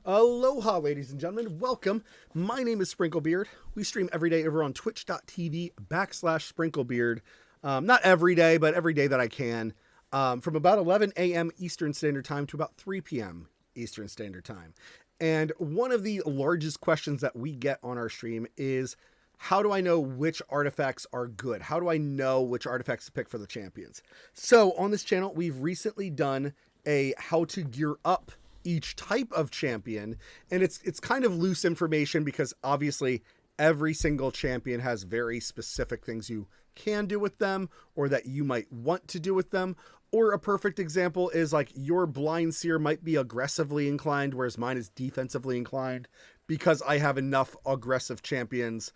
Aloha, ladies and gentlemen. Welcome. My name is SprinkleBeard. We stream every day over on twitch.tv/SprinkleBeard. Not every day, but every day that I can. From about 11 a.m. Eastern Standard Time to about 3 p.m. Eastern Standard Time. And one of the largest questions that we get on our stream is, how do I know which artifacts are good? How do I know which artifacts to pick for the champions? So on this channel, we've recently done a how to gear up each type of champion, and it's kind of loose information because obviously every single champion has very specific things you can do with them or that you might want to do with them. Or a perfect example is like your Blind Seer might be aggressively inclined, whereas mine is defensively inclined because I have enough aggressive champions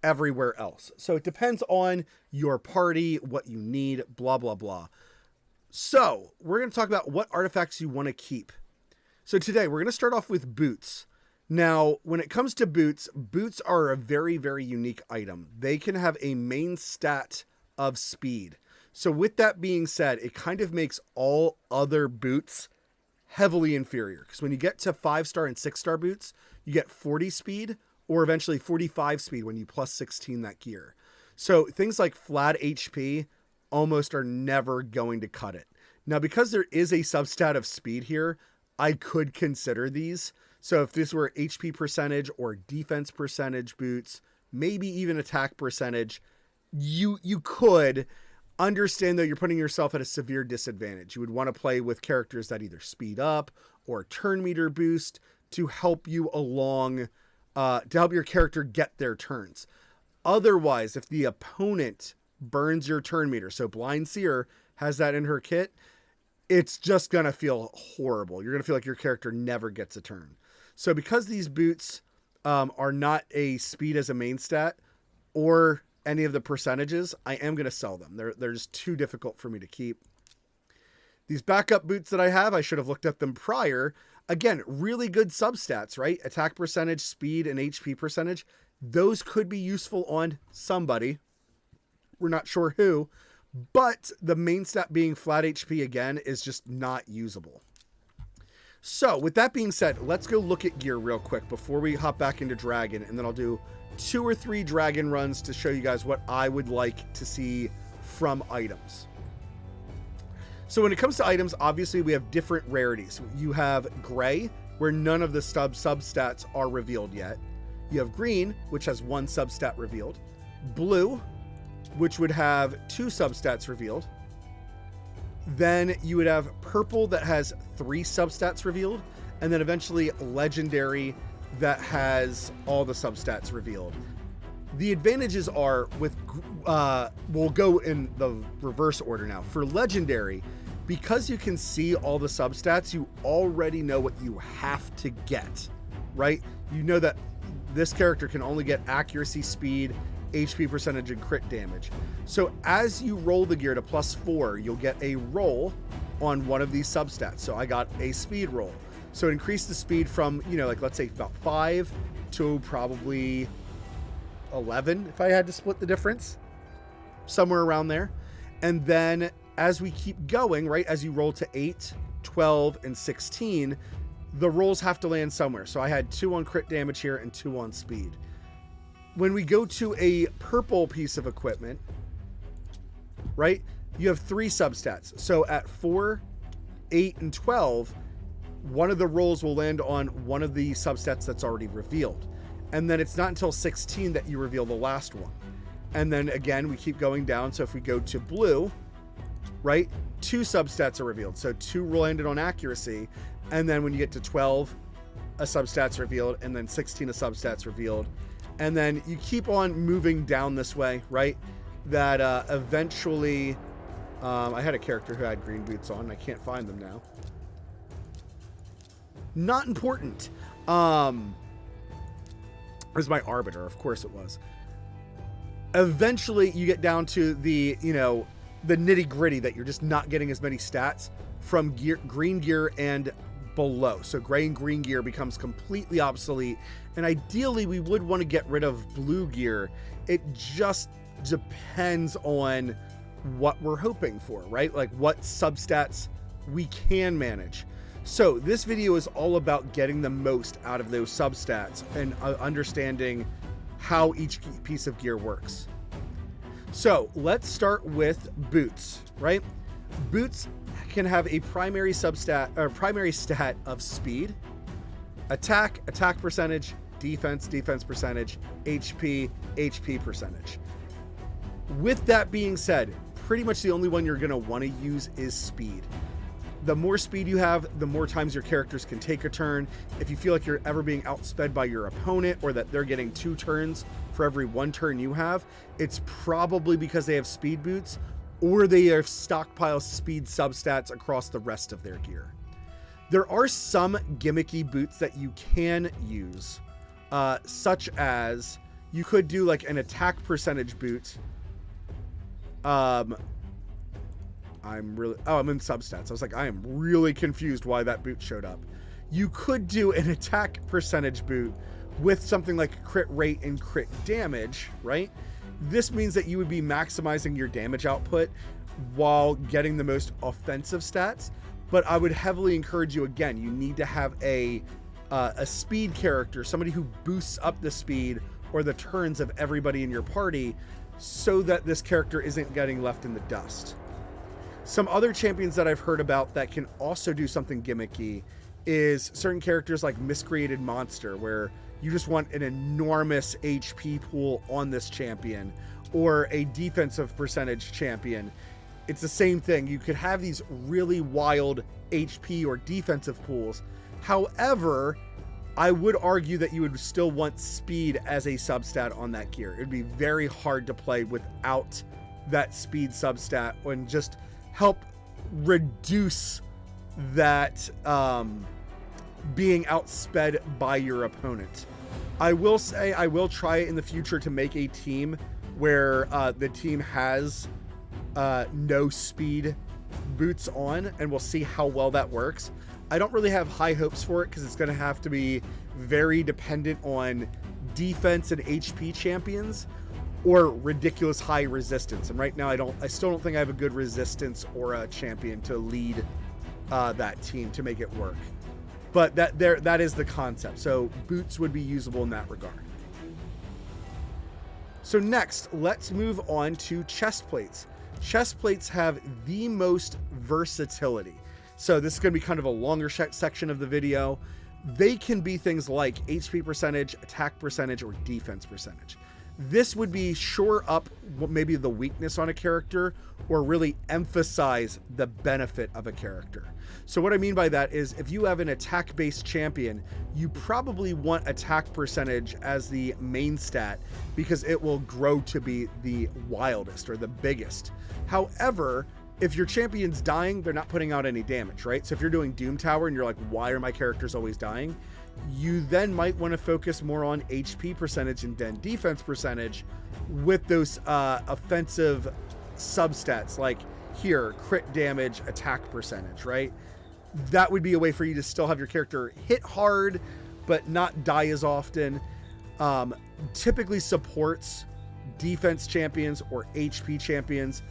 everywhere else. So it depends on your party, what you need, blah, blah, blah. So we're going to talk about what artifacts you want to keep. So today we're going to start off with boots. Now, when it comes to boots, boots are a very, very unique item. They can have a main stat of speed. So with that being said, it kind of makes all other boots heavily inferior. Because when you get to 5-star and 6-star boots, you get 40 speed or eventually 45 speed when you plus 16 that gear. So things like flat HP almost are never going to cut it. Now, because there is a substat of speed here, I could consider these. So if this were HP percentage or defense percentage boots, maybe even attack percentage, you could understand that you're putting yourself at a severe disadvantage. You would want to play with characters that either speed up or turn meter boost to help you along, to help your character get their turns. Otherwise, if the opponent burns your turn meter, so Blind Seer has that in her kit, it's just going to feel horrible. You're going to feel like your character never gets a turn. So because these boots are not a speed as a main stat or any of the percentages, I am going to sell them. They're just too difficult for me to keep. These backup boots that I have, I should have looked at them prior. Again, really good substats, right? Attack percentage, speed, and HP percentage. Those could be useful on somebody. We're not sure who. But the main stat being flat HP again is just not usable. So with that being said, let's go look at gear real quick before we hop back into Dragon, and then I'll do 2 or 3 Dragon runs to show you guys what I would like to see from items. So when it comes to items, obviously we have different rarities. You have gray, where none of the substats are revealed yet. You have green, which has 1 substat revealed. Blue, which would have 2 substats revealed. Then you would have purple that has 3 substats revealed, and then eventually legendary that has all the substats revealed. The advantages are with, we'll go in the reverse order now. For legendary, because you can see all the substats, you already know what you have to get, right? You know that this character can only get accuracy, speed, HP percentage, and crit damage. So as you roll the gear to +4, you'll get a roll on one of these substats. So I got a speed roll. So it increased the speed from, like let's say about 5 to probably 11 if I had to split the difference, somewhere around there. And then as we keep going, right, as you roll to 8, 12, and 16, the rolls have to land somewhere. So I had 2 on crit damage here and 2 on speed. When we go to a purple piece of equipment, right, you have 3 substats. So at 4, 8, and 12, one of the rolls will land on one of the substats that's already revealed. And then it's not until 16 that you reveal the last one. And then again, we keep going down. So if we go to blue, right, 2 substats are revealed. So 2 landed on accuracy. And then when you get to 12, a substat's revealed. And then 16, a substat's revealed. And then you keep on moving down this way, right? That eventually, I had a character who had green boots on, and I can't find them now. Not important. It was my Arbiter, of course it was. Eventually, you get down to the, the nitty gritty that you're just not getting as many stats from green gear and below. So gray and green gear becomes completely obsolete. And ideally, we would want to get rid of blue gear. It just depends on what we're hoping for, right? Like what substats we can manage. So this video is all about getting the most out of those substats and understanding how each piece of gear works. So let's start with boots, right? Boots can have a primary substat or primary stat of speed, attack percentage, defense percentage, HP percentage. With that being said, pretty much the only one you're going to want to use is speed. The more speed you have, the more times your characters can take a turn. If you feel like you're ever being outsped by your opponent or that they're getting 2 turns for every 1 turn you have, it's probably because they have speed boots or they have stockpile speed substats across the rest of their gear. There are some gimmicky boots that you can use, such as you could do like an attack percentage boot. I'm in substats. I was like, I am really confused why that boot showed up. You could do an attack percentage boot with something like crit rate and crit damage, right? This means that you would be maximizing your damage output while getting the most offensive stats. But I would heavily encourage you, again, you need to have a speed character, somebody who boosts up the speed or the turns of everybody in your party so that this character isn't getting left in the dust. Some other champions that I've heard about that can also do something gimmicky is certain characters like Miscreated Monster, where you just want an enormous HP pool on this champion, or a defensive percentage champion. It's the same thing. You could have these really wild HP or defensive pools. However, I would argue that you would still want speed as a substat on that gear. It would be very hard to play without that speed substat and just help reduce that being outsped by your opponent. I will say I will try it in the future to make a team where the team has no speed boots on, and we'll see how well that works. I don't really have high hopes for it because it's going to have to be very dependent on defense and HP champions or ridiculous high resistance. And right now I still don't think I have a good resistance or a champion to lead that team to make it work. But that is the concept. So boots would be usable in that regard. So next, let's move on to chest plates. Chest plates have the most versatility. So this is going to be kind of a longer section of the video. They can be things like HP percentage, attack percentage, or defense percentage. This would be shore up maybe the weakness on a character or really emphasize the benefit of a character. So what I mean by that is if you have an attack-based champion, you probably want attack percentage as the main stat because it will grow to be the wildest or the biggest. However, if your champion's dying, they're not putting out any damage, right? So if you're doing Doom Tower and you're like, why are my characters always dying? You then might want to focus more on HP percentage and then defense percentage with those offensive substats like here, crit damage, attack percentage, right? That would be a way for you to still have your character hit hard, but not die as often. Typically supports defense champions or HP champions.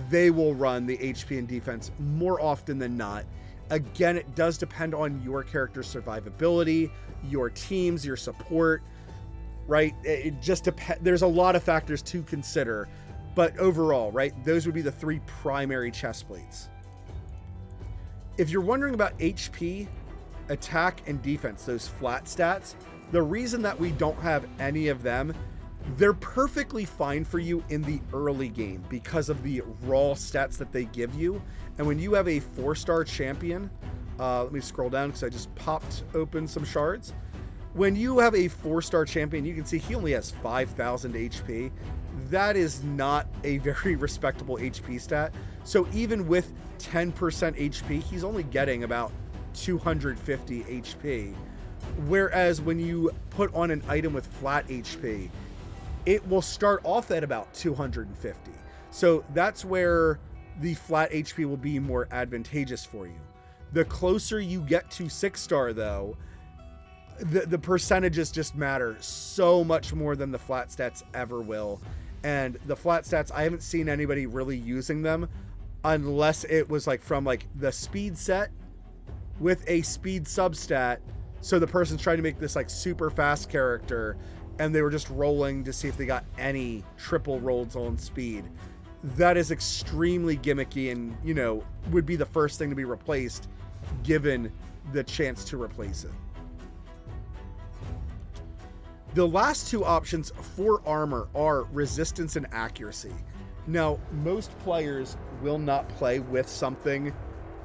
They will run the HP and defense more often than not. Again, it does depend on your character's survivability, your teams, your support, right? It just depends. There's a lot of factors to consider, but overall, right, those would be the 3 primary chest plates. If you're wondering about HP, attack, and defense, those flat stats, the reason that we don't have any of them, they're perfectly fine for you in the early game because of the raw stats that they give you. And when you have a 4-star champion, let me scroll down because I just popped open some shards. When you have a 4-star champion, you can see he only has 5,000 HP. That is not a very respectable HP stat. So even with 10% HP, he's only getting about 250 HP. Whereas when you put on an item with flat HP, it will start off at about 250. So that's where the flat HP will be more advantageous for you. The closer you get to 6-star though, the percentages just matter so much more than the flat stats ever will. And the flat stats, I haven't seen anybody really using them unless it was like from like the speed set with a speed substat. So the person's trying to make this like super fast character, and they were just rolling to see if they got any triple rolls on speed. That is extremely gimmicky and, you know, would be the first thing to be replaced given the chance to replace it. The last two options for armor are resistance and accuracy. Now, most players will not play with something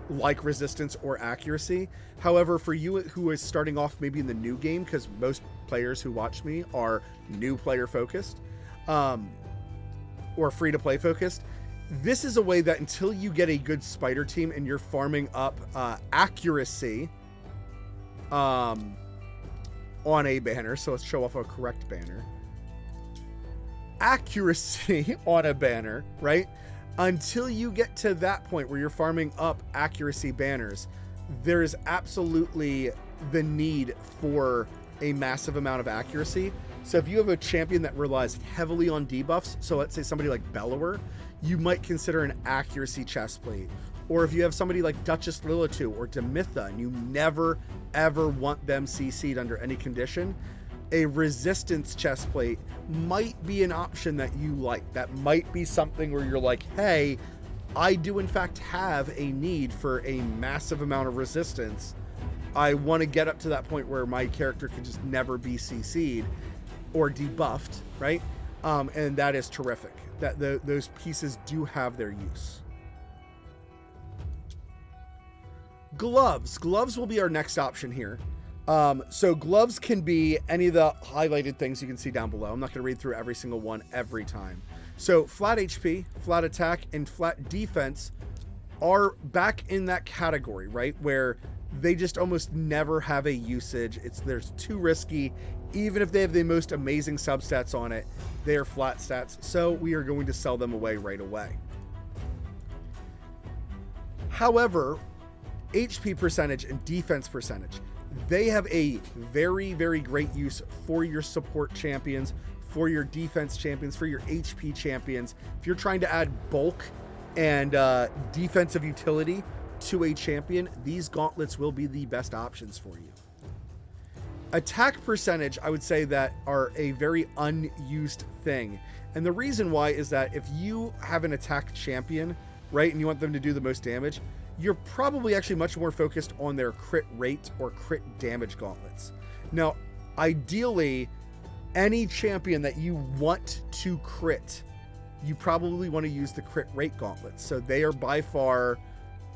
like resistance or accuracy. However, for you who is starting off maybe in the new game, because most players who watch me are new player focused, or free to play focused, this is a way that until you get a good spider team and you're farming up accuracy on a banner. So let's show off a correct banner. Accuracy on a banner, right? Until you get to that point where you're farming up accuracy banners, there is absolutely the need for a massive amount of accuracy. So if you have a champion that relies heavily on debuffs, so let's say somebody like Bellower, you might consider an accuracy chestplate. Or if you have somebody like Duchess Lilitu or Demitha, and you never ever want them CC'd under any condition, a resistance chestplate might be an option that you like. That might be something where you're like, hey, I do in fact have a need for a massive amount of resistance. I want to get up to that point where my character can just never be CC'd or debuffed, right? And that is terrific. That those pieces do have their use. Gloves. Gloves will be our next option here. So gloves can be any of the highlighted things you can see down below. I'm not going to read through every single one every time. So flat HP, flat attack, and flat defense are back in that category, right? Where they just almost never have a usage. They're too risky. Even if they have the most amazing substats on it, they are flat stats. So we are going to sell them away right away. However, HP percentage and defense percentage, they have a very, very great use for your support champions, for your defense champions, for your HP champions. If you're trying to add bulk and defensive utility to a champion, these gauntlets will be the best options for you. Attack percentage, I would say that are a very unused thing. And the reason why is that if you have an attack champion, right, and you want them to do the most damage, you're probably actually much more focused on their crit rate or crit damage gauntlets. Now, ideally, any champion that you want to crit, you probably want to use the crit rate gauntlets. So they are by far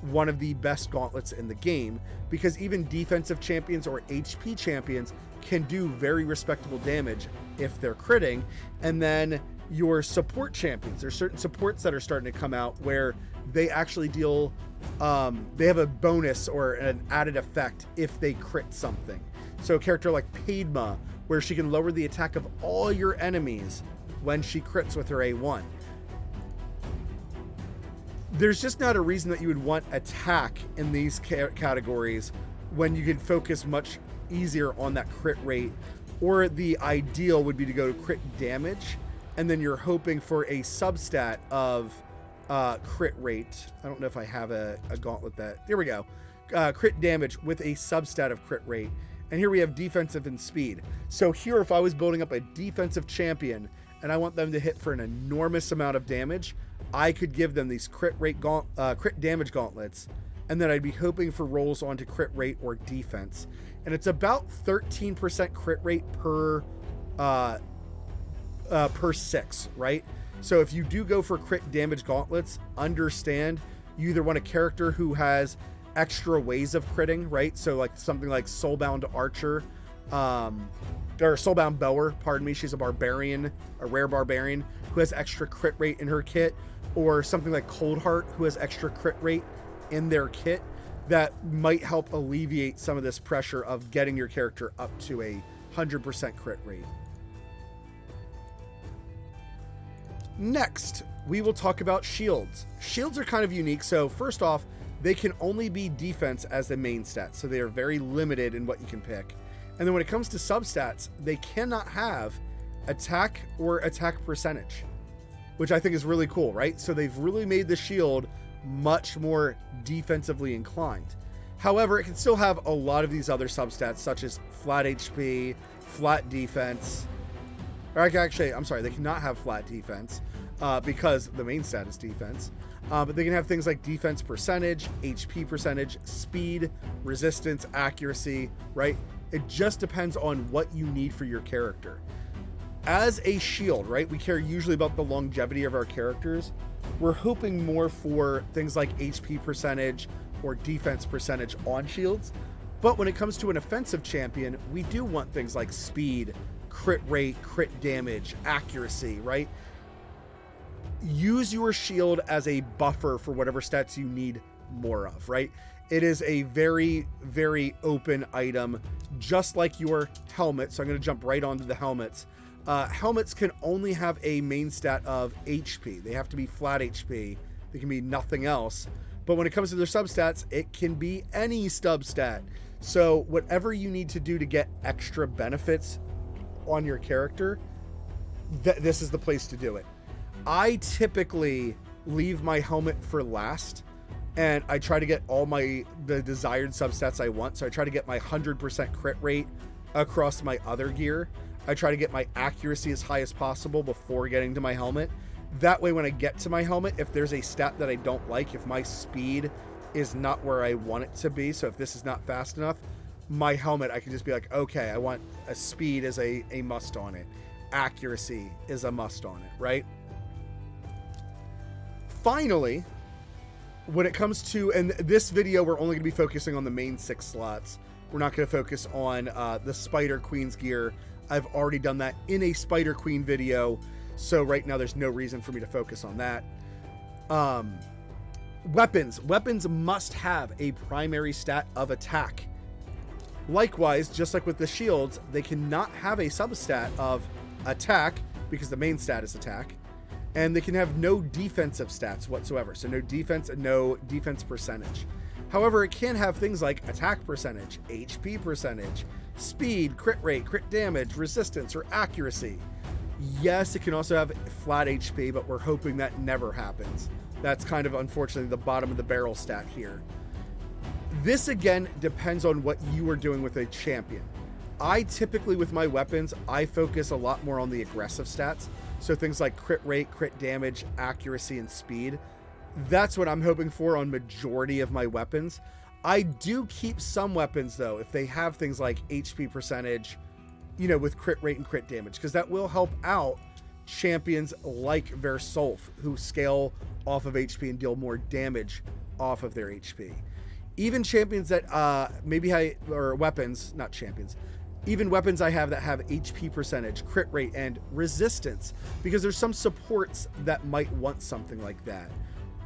one of the best gauntlets in the game, because even defensive champions or HP champions can do very respectable damage if they're critting. And then your support champions, there's certain supports that are starting to come out where they actually deal, they have a bonus or an added effect if they crit something. So a character like Padma, where she can lower the attack of all your enemies when she crits with her A1. There's just not a reason that you would want attack in these categories when you could focus much easier on that crit rate, or the ideal would be to go to crit damage, and then you're hoping for a substat of crit rate. I don't know if I have a gauntlet that, here we go. Crit damage with a substat of crit rate. And here we have defensive and speed. So here, if I was building up a defensive champion and I want them to hit for an enormous amount of damage, I could give them these crit damage gauntlets, and then I'd be hoping for rolls onto crit rate or defense. And it's about 13% crit rate per 6, right? So if you do go for crit damage gauntlets, understand you either want a character who has extra ways of critting, right? So like something like Soulbound Archer, or Soulbound Bower, pardon me, she's a barbarian, a rare barbarian who has extra crit rate in her kit, or something like Coldheart who has extra crit rate in their kit. That might help alleviate some of this pressure of getting your character up to a 100% crit rate. Next, we will talk about shields. Shields are kind of unique. So first off, they can only be defense as the main stat. So they are very limited in what you can pick. And then when it comes to substats, they cannot have attack or attack percentage, which I think is really cool, right? So they've really made the shield much more defensively inclined. However, it can still have a lot of these other substats, such as flat HP, flat defense. Or actually, I'm sorry, they cannot have flat defense because the main stat is defense. But they can have things like defense percentage, HP percentage, speed, resistance, accuracy, right? It just depends on what you need for your character. As a shield, right, we care usually about the longevity of our characters. We're hoping more for things like HP percentage or defense percentage on shields. But when it comes to an offensive champion, we do want things like speed, crit rate, crit damage, accuracy, right? Use your shield as a buffer for whatever stats you need more of, right? It is a very, very open item, just like your helmet. So I'm going to jump right onto the helmets. Helmets can only have a main stat of HP. They have to be flat HP. They can be nothing else. But when it comes to their substats, it can be any substat. So whatever you need to do to get extra benefits on your character, this is the place to do it. I typically leave my helmet for last, and I try to get all the desired substats I want. So I try to get my 100% crit rate across my other gear. I try to get my accuracy as high as possible before getting to my helmet. That way, when I get to my helmet, if there's a stat that I don't like, if my speed is not where I want it to be, so if this is not fast enough, my helmet, I can just be like, okay, I want a speed as a must on it. Accuracy is a must on it, right? Finally, when it comes to, and this video, we're only going to be focusing on the main 6 slots. We're not going to focus on the Spider Queen's gear. I've already done that in a Spider Queen video, so right now there's no reason for me to focus on that. Weapons must have a primary stat of attack. Likewise, just like with the shields, they cannot have a substat of attack because the main stat is attack, and they can have no defensive stats whatsoever. So no defense and no defense percentage. However, it can have things like attack percentage, HP percentage, speed, crit rate, crit damage, resistance, or accuracy. Yes, it can also have flat HP, but we're hoping that never happens. That's kind of, unfortunately, the bottom of the barrel stat here. This, again, depends on what you are doing with a champion. I typically, with my weapons, I focus a lot more on the aggressive stats. So things like crit rate, crit damage, accuracy, and speed. That's what I'm hoping for on majority of my weapons. I do keep some weapons, though, if they have things like HP percentage, you know, with crit rate and crit damage, because that will help out champions like Versolf, who scale off of HP and deal more damage off of their HP. Even champions that or weapons, not champions, even weapons I have that have HP percentage, crit rate, and resistance, because there's some supports that might want something like that.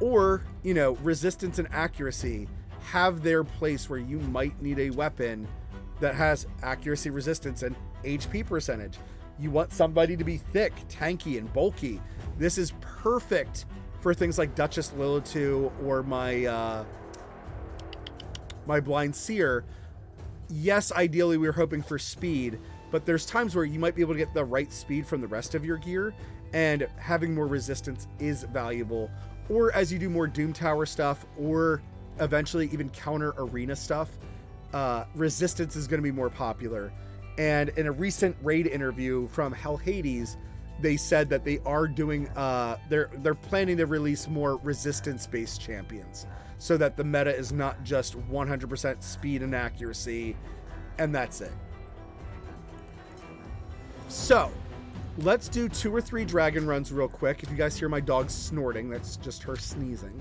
Or, you know, resistance and accuracy have their place where you might need a weapon that has accuracy, resistance, and HP percentage. You want somebody to be thick, tanky, and bulky. This is perfect for things like Duchess Lilitu or my Blind Seer. Yes, ideally we're hoping for speed, but there's times where you might be able to get the right speed from the rest of your gear, and having more resistance is valuable. Or as you do more Doom Tower stuff, or eventually even counter arena stuff, resistance is going to be more popular. And in a recent raid interview from Hell Hades, they said that they are doing, they're planning to release more resistance-based champions, so that the meta is not just 100% speed and accuracy, and that's it. So, let's do 2 or 3 dragon runs real quick. If you guys hear my dog snorting, that's just her sneezing.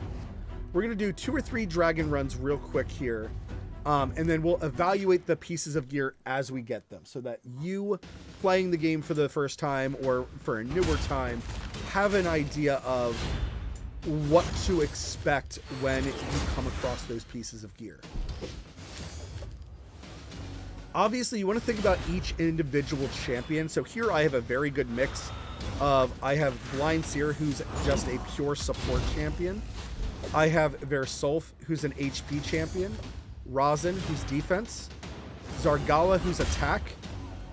We're going to do 2 or 3 dragon runs real quick here, and then we'll evaluate the pieces of gear as we get them, so that you playing the game for the first time or for a newer time have an idea of what to expect when you come across those pieces of gear. Obviously, you want to think about each individual champion. So here I have a very good mix of, I have Blind Seer, who's just a pure support champion. I have Versolf, who's an HP champion. Rosin, who's defense. Zargala, who's attack.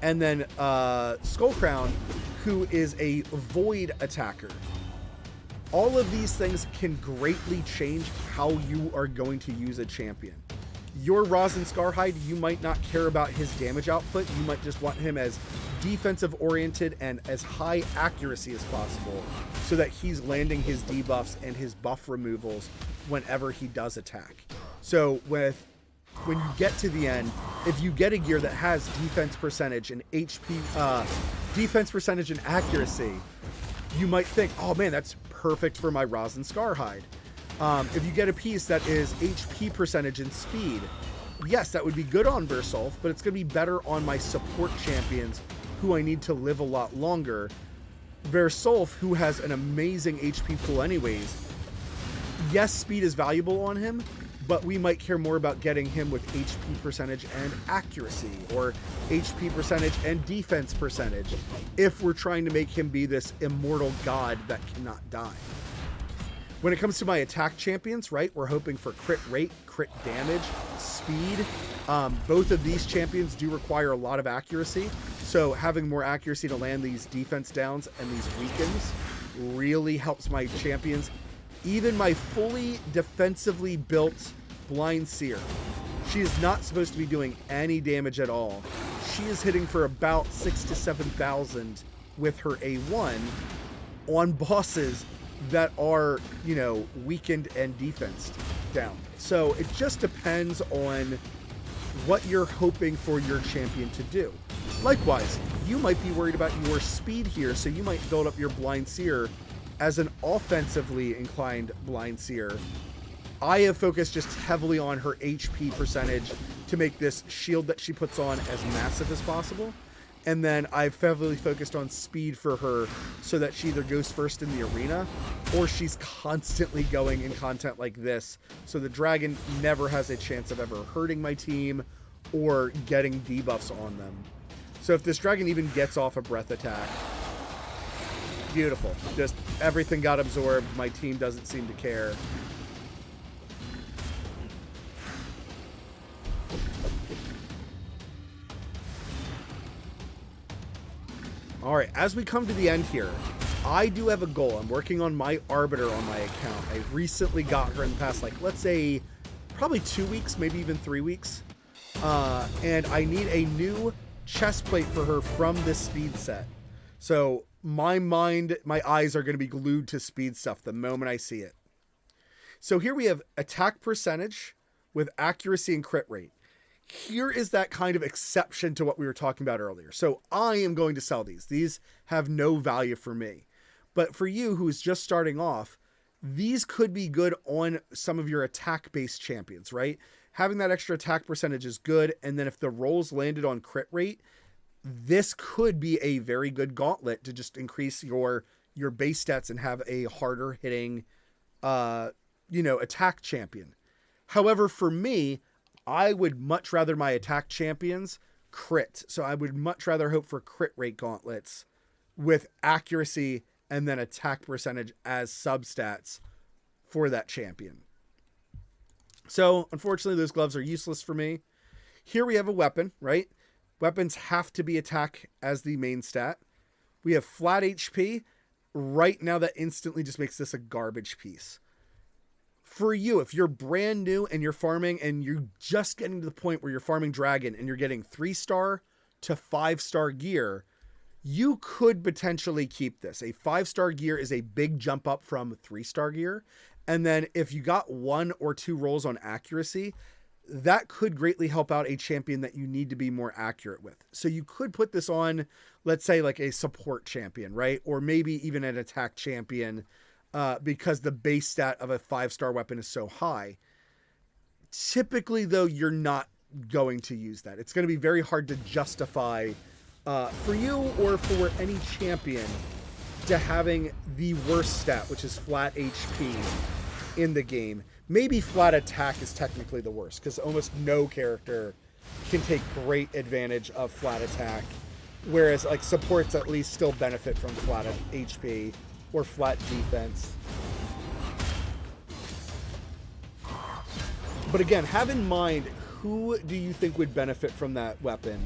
And then Skullcrown, who is a void attacker. All of these things can greatly change how you are going to use a champion. Your Rosin Scarhide, you might not care about his damage output. You might just want him as defensive oriented and as high accuracy as possible so that he's landing his debuffs and his buff removals whenever he does attack. So when you get to the end, if you get a gear that has defense percentage and defense percentage and accuracy, you might think, oh man, that's perfect for my Rosin Scarhide. If you get a piece that is HP percentage and speed, yes, that would be good on Versolf, but it's going to be better on my support champions who I need to live a lot longer. Versolf, who has an amazing HP pool anyways, yes, speed is valuable on him, but we might care more about getting him with HP percentage and accuracy, or HP percentage and defense percentage, if we're trying to make him be this immortal god that cannot die. When it comes to my attack champions, right, we're hoping for crit rate, crit damage, speed. Both of these champions do require a lot of accuracy, so having more accuracy to land these defense downs and these weakens really helps my champions. Even my fully defensively built Blind Seer, she is not supposed to be doing any damage at all. She is hitting for about 6,000 to 7,000 with her A1 on bosses that are, you know, weakened and defensed down. So it just depends on what you're hoping for your champion to do. Likewise, you might be worried about your speed here, so you might build up your Blind Seer as an offensively inclined Blind Seer. I have focused just heavily on her HP percentage to make this shield that she puts on as massive as possible. And then I've heavily focused on speed for her so that she either goes first in the arena or she's constantly going in content like this. So the dragon never has a chance of ever hurting my team or getting debuffs on them. So if this dragon even gets off a breath attack, beautiful. Just everything got absorbed. My team doesn't seem to care. All right, as we come to the end here, I do have a goal. I'm working on my Arbiter on my account. I recently got her in the past, like, let's say, probably 2 weeks, maybe even 3 weeks. And I need a new chest plate for her from this speed set. So my eyes are going to be glued to speed stuff the moment I see it. So here we have attack percentage with accuracy and crit rate. Here is that kind of exception to what we were talking about earlier. So I am going to sell these. These have no value for me. But for you who's just starting off, these could be good on some of your attack-based champions, right? Having that extra attack percentage is good. And then if the rolls landed on crit rate, this could be a very good gauntlet to just increase your base stats and have a harder hitting, attack champion. However, for me, I would much rather my attack champions crit. So I would much rather hope for crit rate gauntlets with accuracy and then attack percentage as substats for that champion. So unfortunately, those gloves are useless for me. Here we have a weapon, right? Weapons have to be attack as the main stat. We have flat HP. Right now, that instantly just makes this a garbage piece. For you, if you're brand new and you're farming and you're just getting to the point where you're farming dragon and you're getting 3-star to 5-star gear, you could potentially keep this. A 5-star gear is a big jump up from 3-star gear. And then if you got 1 or 2 rolls on accuracy, that could greatly help out a champion that you need to be more accurate with. So you could put this on, let's say, like a support champion, right? Or maybe even an attack champion, because the base stat of a 5-star weapon is so high. Typically, though, you're not going to use that. It's going to be very hard to justify for you or for any champion to having the worst stat, which is flat HP in the game. Maybe flat attack is technically the worst, because almost no character can take great advantage of flat attack, whereas like supports at least still benefit from flat HP or flat defense. But again, have in mind, who do you think would benefit from that weapon,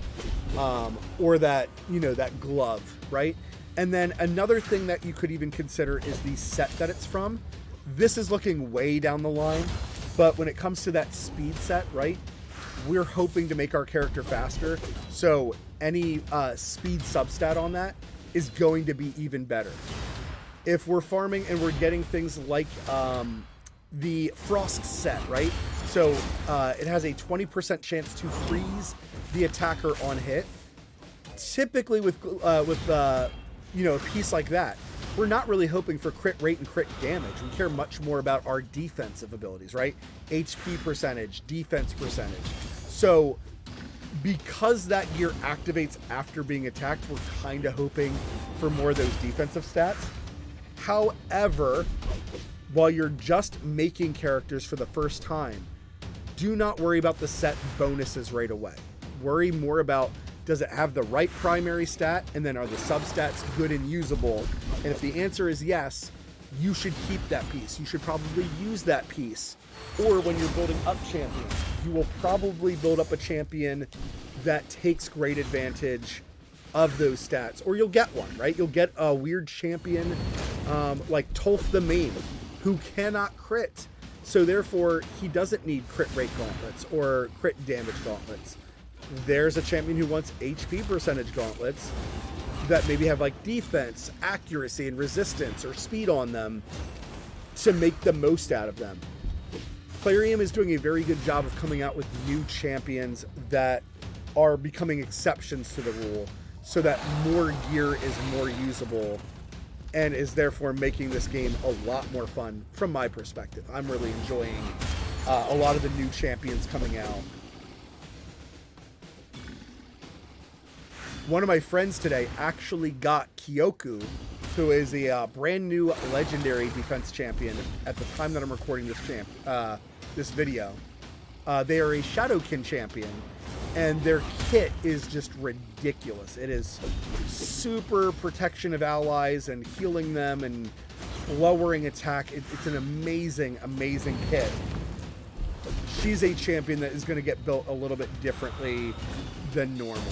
or that, that glove, right? And then another thing that you could even consider is the set that it's from. This is looking way down the line, but when it comes to that speed set, right? we're hoping to make our character faster, so any speed substat on that is going to be even better. If we're farming and we're getting things like the Frost set, right? So it has a 20% chance to freeze the attacker on hit. Typically with you know, a piece like that, we're not really hoping for crit rate and crit damage. We care much more about our defensive abilities, right? HP percentage, defense percentage. So because that gear activates after being attacked, we're kind of hoping for more of those defensive stats. However, while you're just making characters for the first time, do not worry about the set bonuses right away. Worry more about, does it have the right primary stat, and then are the substats good and usable? And if the answer is yes, you should keep that piece. You should probably use that piece. Or when you're building up champions, you will probably build up a champion that takes great advantage of those stats. Or you'll get one, right? You'll get a weird champion like Tolf the Main, who cannot crit. So therefore, he doesn't need crit rate gauntlets or crit damage gauntlets. There's a champion who wants HP percentage gauntlets that maybe have like defense, accuracy, and resistance or speed on them to make the most out of them. Plarium is doing a very good job of coming out with new champions that are becoming exceptions to the rule, so that more gear is more usable and is therefore making this game a lot more fun from my perspective. I'm really enjoying a lot of the new champions coming out. One of my friends today actually got Kyoku, who is a brand new legendary defense champion at the time that I'm recording this video. They are a Shadowkin champion, and their kit is just ridiculous. It is super protection of allies and healing them and lowering attack. It's an amazing, amazing kit. She's a champion that is going to get built a little bit differently than normal.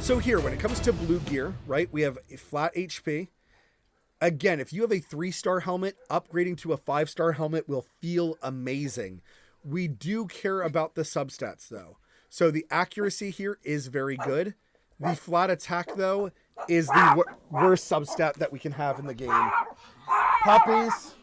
So here, when it comes to blue gear, right, we have a flat HP. Again, if you have a 3-star helmet, upgrading to a 5-star helmet will feel amazing. We do care about the substats, though. So the accuracy here is very good. The flat attack, though, is the worst substat that we can have in the game. Puppies!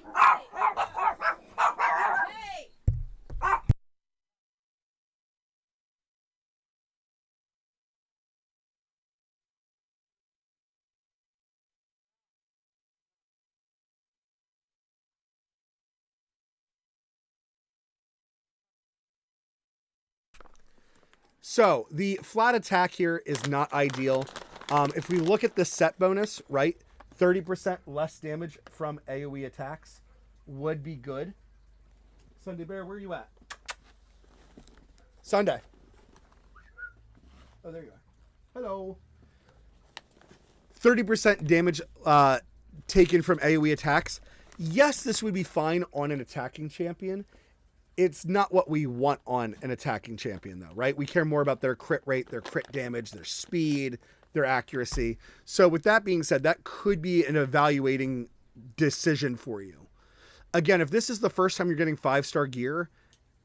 So the flat attack here is not ideal. If we look at the set bonus, right, 30% less damage from AOE attacks would be good. Sunday Bear, where are you at? Sunday. Oh, there you are. Hello. 30% damage taken from AOE attacks. Yes, this would be fine on an attacking champion. It's not what we want on an attacking champion, though, right? We care more about their crit rate, their crit damage, their speed, their accuracy. So with that being said, that could be an evaluating decision for you. Again, if this is the first time you're getting 5-star gear,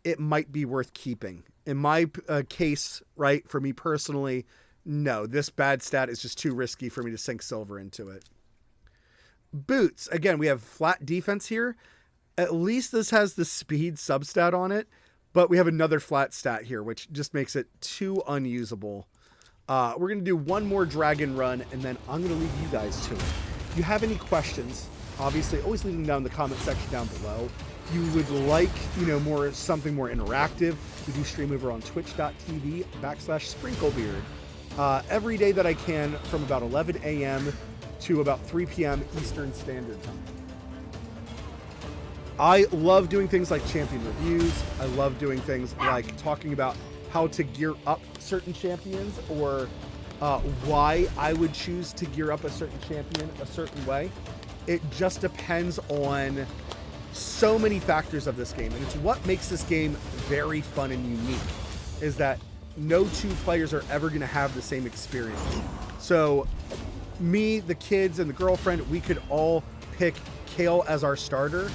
it might be worth keeping. In my case, right, for me personally, no, this bad stat is just too risky for me to sink silver into it. Boots, again, we have flat defense here. At least this has the speed substat on it, but we have another flat stat here, which just makes it too unusable. We're going to do one more dragon run, and then I'm going to leave you guys to it. If you have any questions, obviously, always leave them down in the comment section down below. If you would like, something more interactive, we do stream over on twitch.tv/SprinkleBeard every day that I can from about 11 a.m. to about 3 p.m. Eastern Standard Time. I love doing things like champion reviews. I love doing things like talking about how to gear up certain champions, or why I would choose to gear up a certain champion a certain way. It just depends on so many factors of this game, and it's what makes this game very fun and unique, is that no two players are ever going to have the same experience. So me, the kids, and the girlfriend, we could all pick Kale as our starter,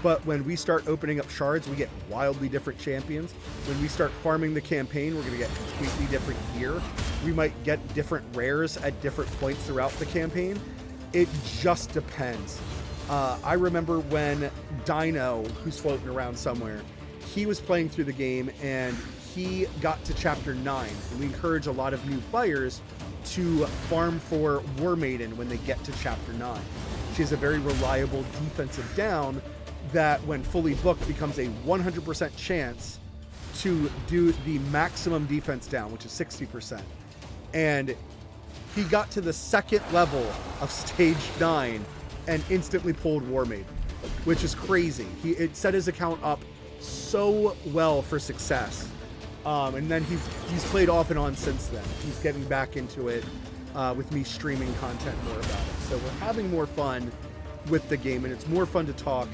But when we start opening up shards, we get wildly different champions. When we start farming the campaign, we're going to get completely different gear. We might get different rares at different points throughout the campaign. It just depends. I remember when Dino, who's floating around somewhere, he was playing through the game and he got to chapter 9. And we encourage a lot of new players to farm for War Maiden when they get to chapter 9. She has a very reliable defensive down that when fully booked becomes a 100% chance to do the maximum defense down, which is 60%. And he got to the second level of stage 9 and instantly pulled War Maiden, which is crazy. It set his account up so well for success. And then he's played off and on since then. He's getting back into it with me streaming content more about it. So we're having more fun with the game, and it's more fun to talk.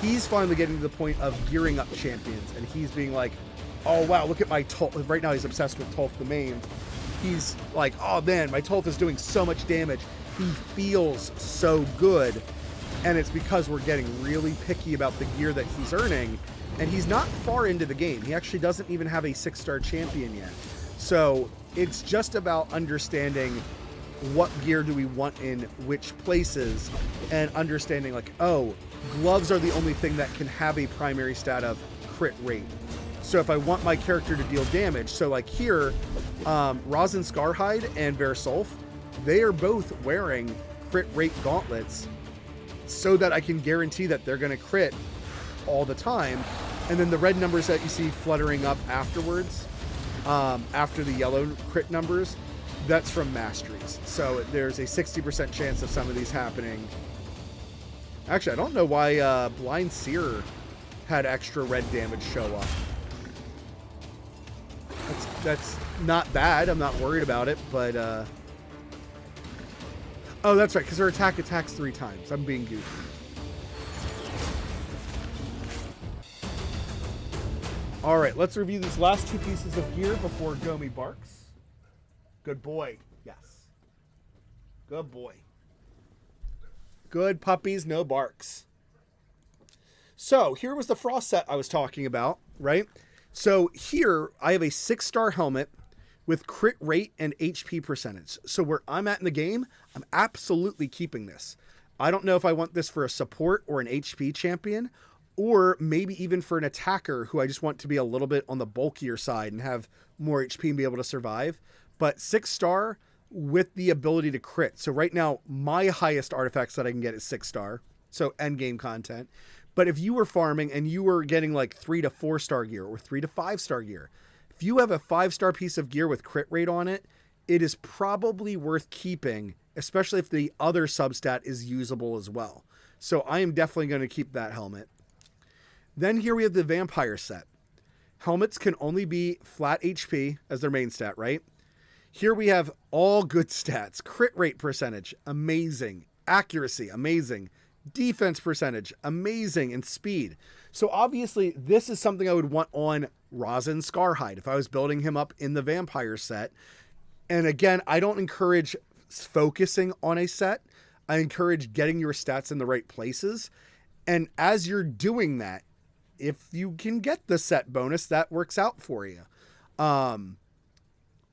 He's finally getting to the point of gearing up champions, and he's being like, oh wow, look at my Tolf. Right now he's obsessed with Tolf the main. He's like, oh man, my Tolf is doing so much damage. He feels so good, and it's because we're getting really picky about the gear that he's earning, and he's not far into the game. He actually doesn't even have a 6-star champion yet. So it's just about understanding what gear do we want in which places, and understanding like, oh, gloves are the only thing that can have a primary stat of crit rate. So if I want my character to deal damage, so like here, Rosin Scarhide and Versolf, they are both wearing crit rate gauntlets so that I can guarantee that they're going to crit all the time. And then the red numbers that you see fluttering up afterwards, after the yellow crit numbers, that's from masteries. So there's a 60% chance of some of these happening. Actually, I don't know why Blind Seer had extra red damage show up. That's not bad. I'm not worried about it, but oh, that's right, because her attack attacks 3 times. I'm being goofy. All right, let's review these last 2 pieces of gear before Gomi barks. Good boy. Yes. Good boy. Good puppies, no barks. So here was the Frost set I was talking about, right? So here I have a 6-star helmet with crit rate and HP percentage. So where I'm at in the game, I'm absolutely keeping this. I don't know if I want this for a support or an HP champion, or maybe even for an attacker who I just want to be a little bit on the bulkier side and have more HP and be able to survive. But 6-star with the ability to crit. So right now, my highest artifacts that I can get is 6-star. So end game content. But if you were farming and you were getting like 3 to 4-star gear or 3 to 5-star gear, if you have a 5-star piece of gear with crit rate on it, it is probably worth keeping, especially if the other substat is usable as well. So I am definitely going to keep that helmet. Then here we have the vampire set. Helmets can only be flat HP as their main stat, right? Here we have all good stats. Crit rate percentage, amazing. Accuracy, amazing. Defense percentage, amazing. And speed. So obviously this is something I would want on Rosin Scarhide if I was building him up in the vampire set. And again, I don't encourage focusing on a set. I encourage getting your stats in the right places. And as you're doing that, if you can get the set bonus, that works out for you.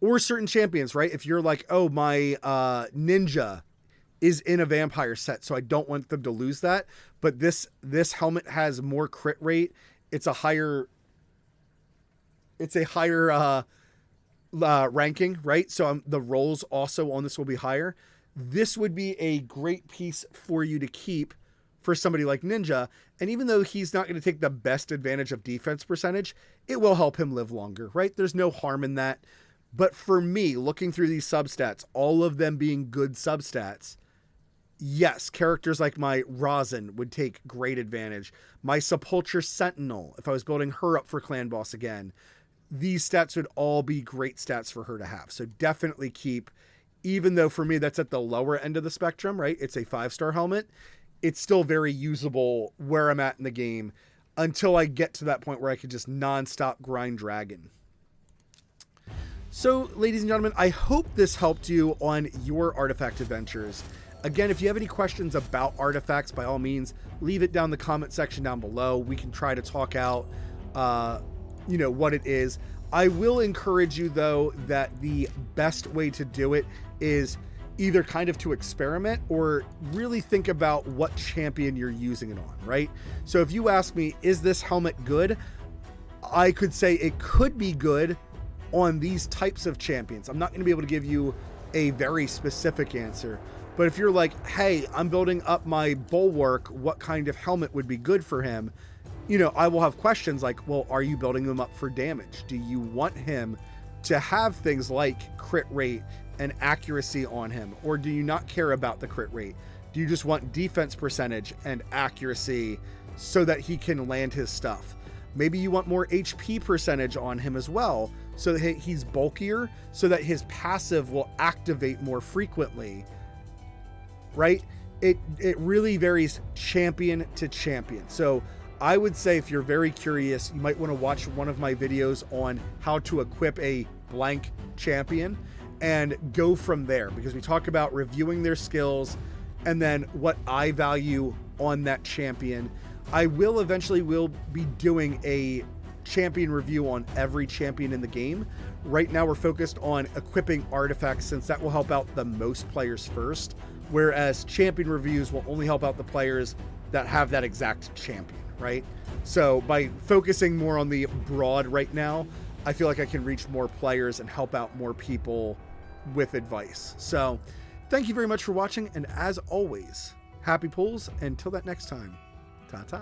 Or certain champions, right? If you're like, oh, my ninja is in a vampire set, so I don't want them to lose that. But this helmet has more crit rate. It's a higher ranking, right? So the rolls also on this will be higher. This would be a great piece for you to keep for somebody like Ninja. And even though he's not going to take the best advantage of defense percentage, it will help him live longer, right? There's no harm in that. But for me, looking through these substats, all of them being good substats, yes, characters like my Rosin would take great advantage. My Sepulture Sentinel, if I was building her up for Clan Boss again, these stats would all be great stats for her to have. So definitely keep, even though for me that's at the lower end of the spectrum, right? It's a 5-star helmet. It's still very usable where I'm at in the game until I get to that point where I could just nonstop grind Dragon. So, ladies and gentlemen, I hope this helped you on your artifact adventures. Again, if you have any questions about artifacts, by all means, leave it down in the comment section down below. We can try to talk out, what it is. I will encourage you, though, that the best way to do it is either kind of to experiment or really think about what champion you're using it on, right? So if you ask me, is this helmet good? I could say it could be good on these types of champions. I'm not going to be able to give you a very specific answer, but if you're like, hey, I'm building up my bulwark, what kind of helmet would be good for him? I will have questions like, well, are you building him up for damage? Do you want him to have things like crit rate and accuracy on him? Or do you not care about the crit rate? Do you just want defense percentage and accuracy so that he can land his stuff? Maybe you want more HP percentage on him as well, so that he's bulkier, so that his passive will activate more frequently, right? It really varies champion to champion. So I would say if you're very curious, you might want to watch one of my videos on how to equip a blank champion and go from there, because we talk about reviewing their skills and then what I value on that champion. I will eventually be doing a champion review on every champion in the game. Right now we're focused on equipping artifacts, since that will help out the most players first, whereas champion reviews will only help out the players that have that exact champion, right? So by focusing more on the broad right now, I feel like I can reach more players and help out more people with advice. So thank you very much for watching, and as always, happy pulls until that next time. Ta-ta.